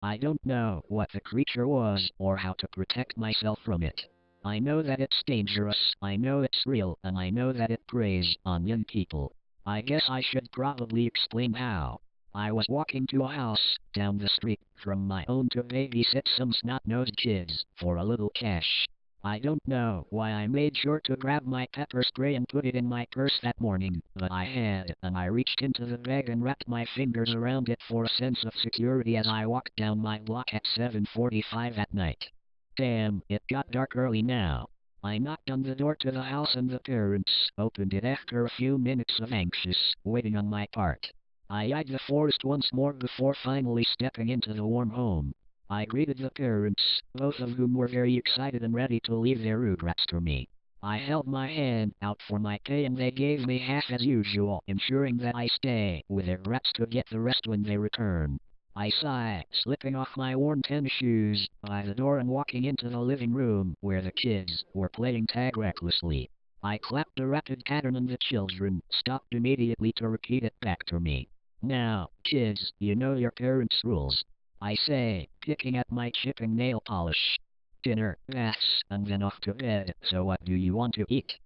I don't know what the creature was or how to protect myself from it. I know that it's dangerous, I know it's real, and I know that it preys on young people. I guess I should probably explain how. I was walking to a house down the street from my own to babysit some snot-nosed kids for a little cash. I don't know why I made sure to grab my pepper spray and put it in my purse that morning, but I had, and I reached into the bag and wrapped my fingers around it for a sense of security as I walked down my block at 7:45 at night. Damn, it got dark early now. I knocked on the door to the house and the parents opened it after a few minutes of anxious waiting on my part. I eyed the forest once more before finally stepping into the warm home. I greeted the parents, both of whom were very excited and ready to leave their regrets to me. I held my hand out for my pay and they gave me half as usual, ensuring that I stay with their brats to get the rest when they return. I sighed, slipping off my worn tennis shoes by the door and walking into the living room where the kids were playing tag recklessly. I clapped a rapid pattern and the children stopped immediately to repeat it back to me. Now, kids, you know your parents' rules. I say, picking at my chipping nail polish. Dinner, baths, and then off to bed, so what do you want to eat?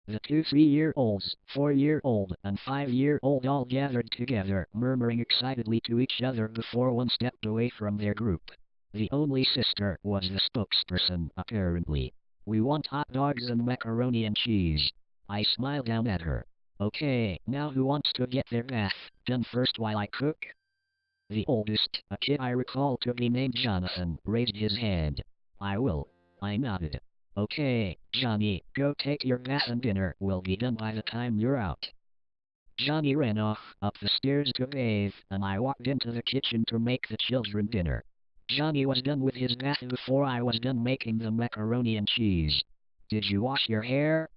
The two 3-year-olds, 4-year-old, and 5-year-old all gathered together, murmuring excitedly to each other before one stepped away from their group. The only sister was the spokesperson, apparently. We want hot dogs and macaroni and cheese. I smiled down at her. Okay, now who wants to get their bath done first while I cook? The oldest, a kid I recall to be named Jonathan, raised his hand. I will. I nodded. Okay, Johnny, go take your bath and dinner will be done by the time you're out. Johnny ran off up the stairs to bathe, and I walked into the kitchen to make the children dinner. Johnny was done with his bath before I was done making the macaroni and cheese. Did you wash your hair?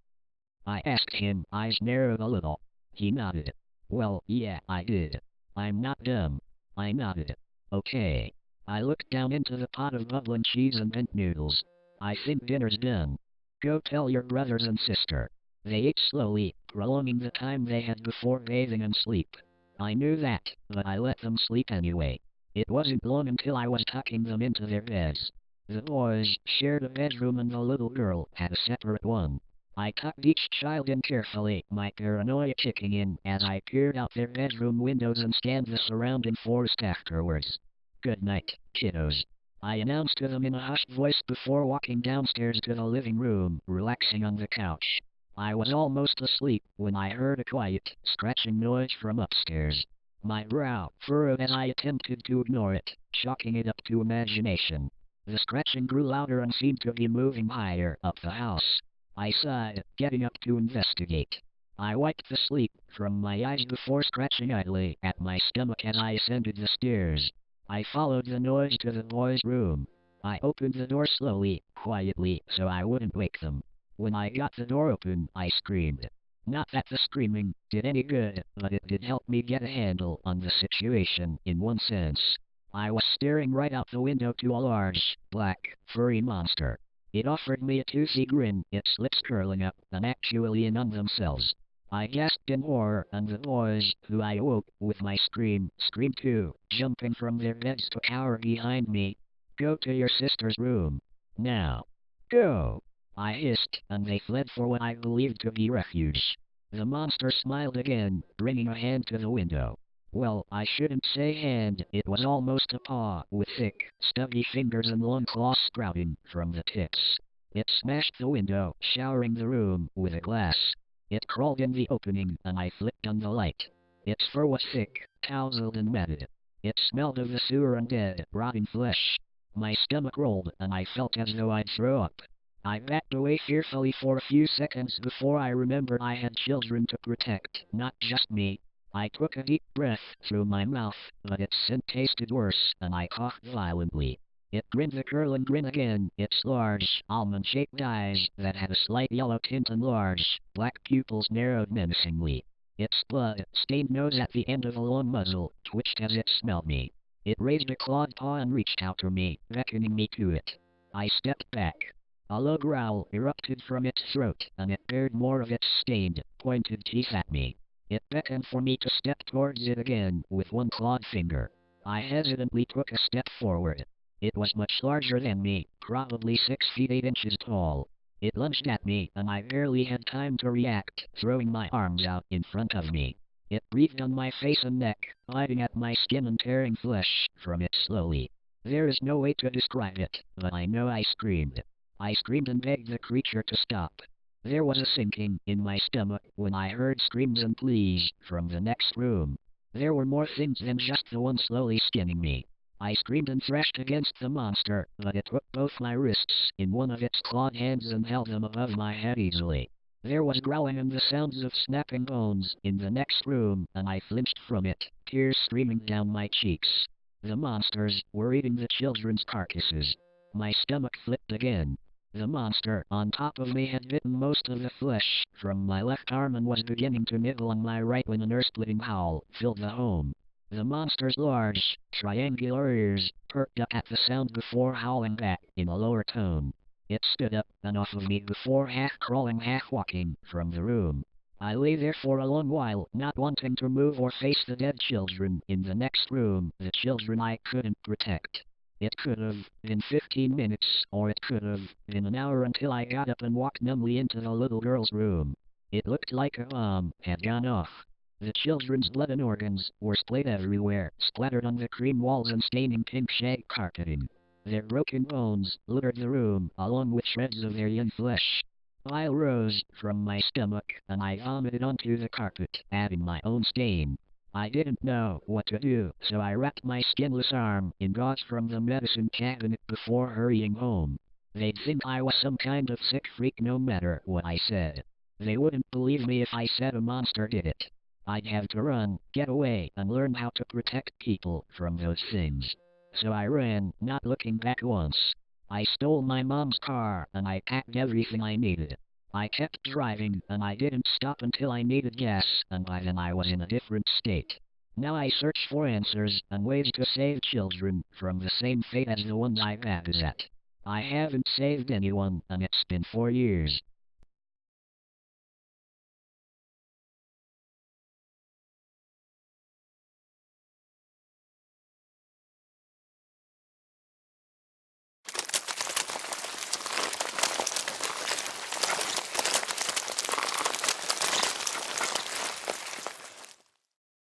I asked him, eyes narrowed a little. He nodded. Well, yeah, I did. I'm not dumb. I nodded. Okay. I looked down into the pot of bubbling cheese and bent noodles. I think dinner's done. Go tell your brothers and sister. They ate slowly, prolonging the time they had before bathing and sleep. I knew that, but I let them sleep anyway. It wasn't long until I was tucking them into their beds. The boys shared a bedroom and the little girl had a separate one. I tucked each child in carefully, my paranoia kicking in as I peered out their bedroom windows and scanned the surrounding forest afterwards. Good night, kiddos. I announced to them in a hushed voice before walking downstairs to the living room, relaxing on the couch. I was almost asleep when I heard a quiet, scratching noise from upstairs. My brow furrowed as I attempted to ignore it, chalking it up to imagination. The scratching grew louder and seemed to be moving higher up the house. I sighed, getting up to investigate. I wiped the sleep from my eyes before scratching idly at my stomach as I ascended the stairs. I followed the noise to the boys' room. I opened the door slowly, quietly, so I wouldn't wake them. When I got the door open, I screamed. Not that the screaming did any good, but it did help me get a handle on the situation, in one sense. I was staring right out the window to a large, black, furry monster. It offered me a toothy grin, its lips curling up and actually in on themselves. I gasped in horror, and the boys, who I awoke with my scream, screamed too, jumping from their beds to cower behind me. Go to your sister's room. Now. Go! I hissed, and they fled for what I believed to be refuge. The monster smiled again, bringing a hand to the window. Well, I shouldn't say hand, it was almost a paw, with thick, stubby fingers and long claws sprouting from the tips. It smashed the window, showering the room with a glass. It crawled in the opening, and I flicked on the light. Its fur was thick, tousled and matted. It smelled of the sewer and dead, rotting flesh. My stomach rolled, and I felt as though I'd throw up. I backed away fearfully for a few seconds before I remembered I had children to protect, not just me. I took a deep breath through my mouth, but its scent tasted worse, and I coughed violently. It grinned the curling grin again, its large, almond-shaped eyes that had a slight yellow tint and large, black pupils narrowed menacingly. Its blood-stained nose at the end of a long muzzle twitched as it smelled me. It raised a clawed paw and reached out to me, beckoning me to it. I stepped back. A low growl erupted from its throat, and it bared more of its stained, pointed teeth at me. It beckoned for me to step towards it again with one clawed finger. I hesitantly took a step forward. It was much larger than me, probably 6 feet 8 inches tall. It lunged at me, and I barely had time to react, throwing my arms out in front of me. It breathed on my face and neck, biting at my skin and tearing flesh from it slowly. There is no way to describe it, but I know I screamed. I screamed and begged the creature to stop. There was a sinking in my stomach when I heard screams and pleas from the next room. There were more things than just the one slowly skinning me. I screamed and thrashed against the monster, but it took both my wrists in one of its clawed hands and held them above my head easily. There was growling and the sounds of snapping bones in the next room, and I flinched from it, tears streaming down my cheeks. The monsters were eating the children's carcasses. My stomach flipped again. The monster on top of me had bitten most of the flesh from my left arm and was beginning to nibble on my right when an ear-splitting howl filled the home. The monster's large, triangular ears perked up at the sound before howling back in a lower tone. It stood up and off of me before half-crawling, half-walking from the room. I lay there for a long while, not wanting to move or face the dead children in the next room, the children I couldn't protect. It could have been 15 minutes, or it could have been an hour until I got up and walked numbly into the little girl's room. It looked like a bomb had gone off. The children's blood and organs were splayed everywhere, splattered on the cream walls and staining pink shag carpeting. Their broken bones littered the room, along with shreds of their young flesh. Bile rose from my stomach, and I vomited onto the carpet, adding my own stain. I didn't know what to do, so I wrapped my skinless arm in gauze from the medicine cabinet before hurrying home. They'd think I was some kind of sick freak no matter what I said. They wouldn't believe me if I said a monster did it. I'd have to run, get away, and learn how to protect people from those things. So I ran, not looking back once. I stole my mom's car, and I packed everything I needed. I kept driving, and I didn't stop until I needed gas, and by then I was in a different state. Now I search for answers and ways to save children from the same fate as the ones I've had is at. I haven't saved anyone, and it's been 4 years.